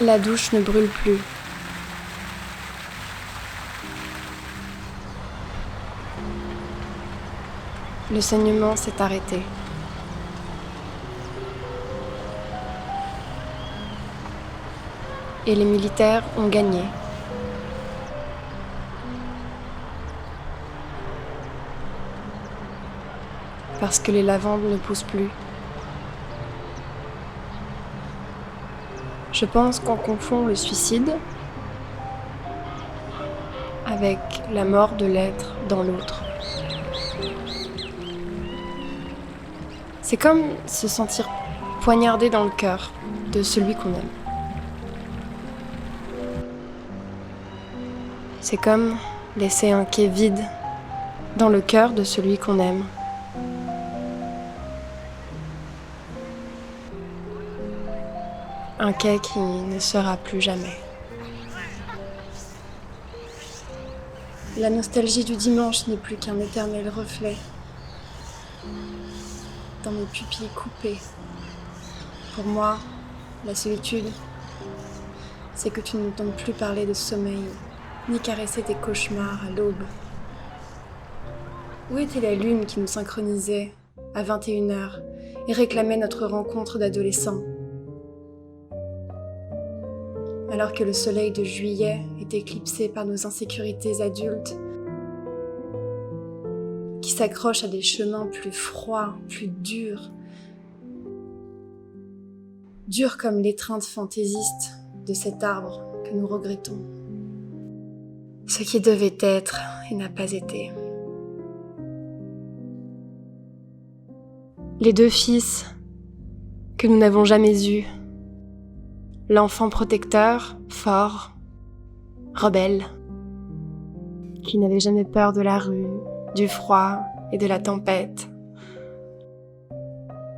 La douche ne brûle plus. Le saignement s'est arrêté. Et les militaires ont gagné. Parce que les lavandes ne poussent plus. Je pense qu'on confond le suicide avec la mort de l'être dans l'autre. C'est comme se sentir poignardé dans le cœur de celui qu'on aime. C'est comme laisser un quai vide dans le cœur de celui qu'on aime. Un quai qui ne sera plus jamais. La nostalgie du dimanche n'est plus qu'un éternel reflet dans mes pupilles coupées. Pour moi, la solitude, c'est que tu ne m'entends plus parler de sommeil, ni caresser tes cauchemars à l'aube. Où était la lune qui nous synchronisait à 21h et réclamait notre rencontre d'adolescents ? Alors que le soleil de juillet est éclipsé par nos insécurités adultes, qui s'accrochent à des chemins plus froids, plus durs comme l'étreinte fantaisiste de cet arbre que nous regrettons. Ce qui devait être et n'a pas été. Les deux fils que nous n'avons jamais eus. L'enfant protecteur, fort, rebelle, qui n'avait jamais peur de la rue, du froid et de la tempête.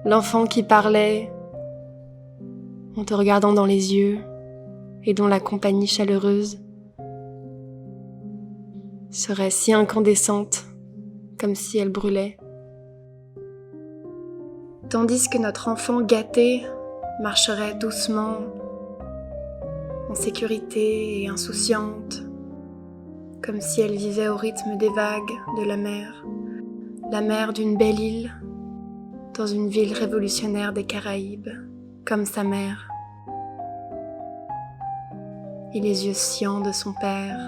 L'enfant qui parlait en te regardant dans les yeux et dont la compagnie chaleureuse serait si incandescente comme si elle brûlait. Tandis que notre enfant gâté marcherait doucement, en sécurité et insouciante, comme si elle vivait au rythme des vagues de la mer d'une belle île, dans une ville révolutionnaire des Caraïbes, comme sa mère, et les yeux sciants de son père.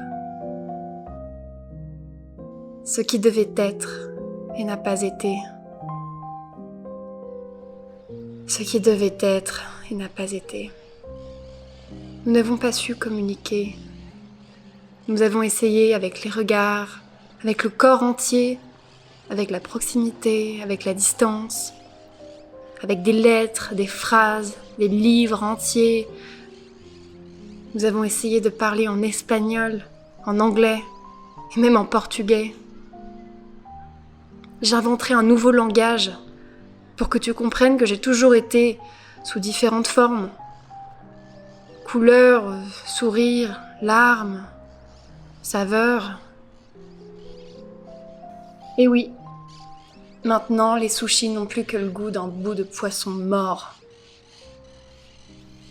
Ce qui devait être et n'a pas été. Ce qui devait être et n'a pas été. Nous n'avons pas su communiquer. Nous avons essayé avec les regards, avec le corps entier, avec la proximité, avec la distance, avec des lettres, des phrases, des livres entiers. Nous avons essayé de parler en espagnol, en anglais et même en portugais. J'inventerai un nouveau langage pour que tu comprennes que j'ai toujours été sous différentes formes. Couleurs, sourires, larmes, saveurs. Et oui, maintenant les sushis n'ont plus que le goût d'un bout de poisson mort.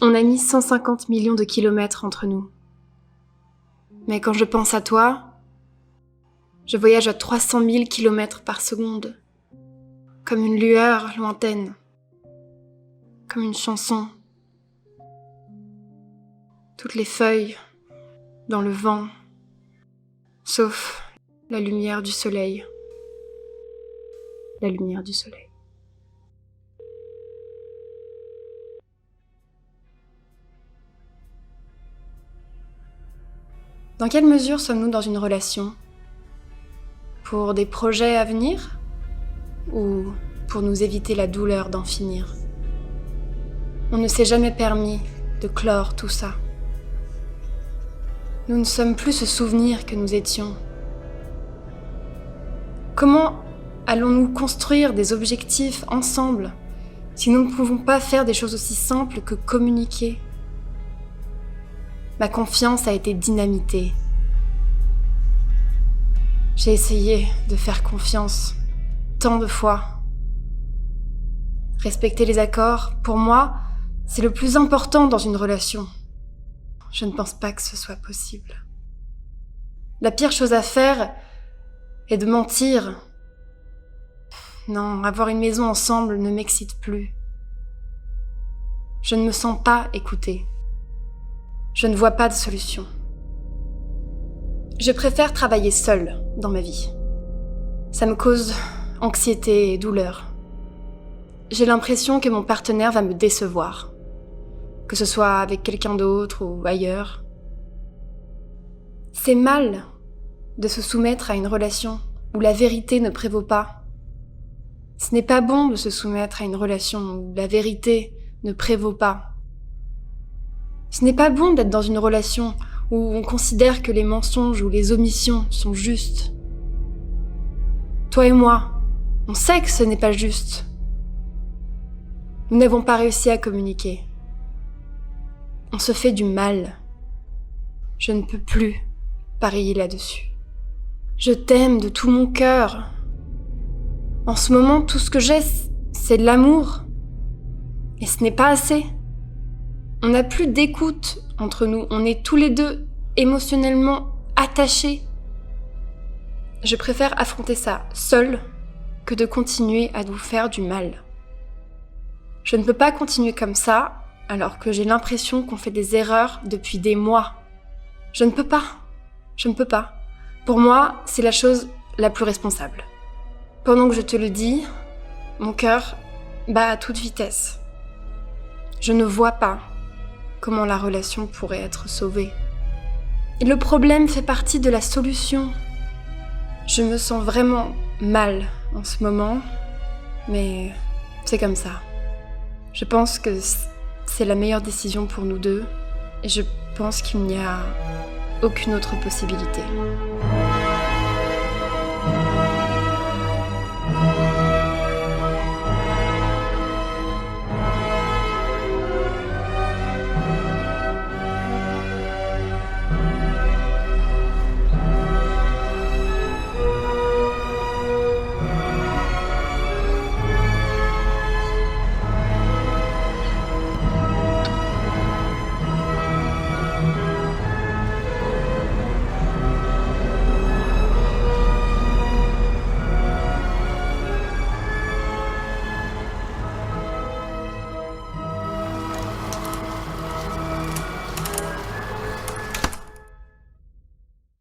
On a mis 150 millions de kilomètres entre nous. Mais quand je pense à toi, je voyage à 300 000 kilomètres par seconde, comme une lueur lointaine, comme une chanson. Toutes les feuilles, dans le vent, sauf la lumière du soleil. La lumière du soleil. Dans quelle mesure sommes-nous dans une relation ? Pour des projets à venir ? Ou pour nous éviter la douleur d'en finir ? On ne s'est jamais permis de clore tout ça. Nous ne sommes plus ce souvenir que nous étions. Comment allons-nous construire des objectifs ensemble si nous ne pouvons pas faire des choses aussi simples que communiquer ? Ma confiance a été dynamitée. J'ai essayé de faire confiance tant de fois. Respecter les accords, pour moi, c'est le plus important dans une relation. je ne pense pas que ce soit possible. La pire chose à faire est de mentir. Non, avoir une maison ensemble ne m'excite plus. Je ne me sens pas écoutée. Je ne vois pas de solution. Je préfère travailler seule dans ma vie. Ça me cause anxiété et douleur. J'ai l'impression que mon partenaire va me décevoir, que ce soit avec quelqu'un d'autre ou ailleurs. C'est mal de se soumettre à une relation où la vérité ne prévaut pas. Ce n'est pas bon de se soumettre à une relation où la vérité ne prévaut pas. Ce n'est pas bon d'être dans une relation où on considère que les mensonges ou les omissions sont justes. Toi et moi, on sait que ce n'est pas juste. Nous n'avons pas réussi à communiquer. On se fait du mal. Je ne peux plus parier là-dessus. Je t'aime de tout mon cœur. En ce moment, tout ce que j'ai, c'est de l'amour. Et ce n'est pas assez. On n'a plus d'écoute entre nous. On est tous les deux émotionnellement attachés. Je préfère affronter ça seule que de continuer à vous faire du mal. Je ne peux pas continuer comme ça alors que j'ai l'impression qu'on fait des erreurs depuis des mois. Je ne peux pas. Je ne peux pas. Pour moi, c'est la chose la plus responsable. Pendant que je te le dis, mon cœur bat à toute vitesse. Je ne vois pas comment la relation pourrait être sauvée. Et le problème fait partie de la solution. Je me sens vraiment mal en ce moment, mais c'est comme ça. Je pense que c'est la meilleure décision pour nous deux, et je pense qu'il n'y a aucune autre possibilité.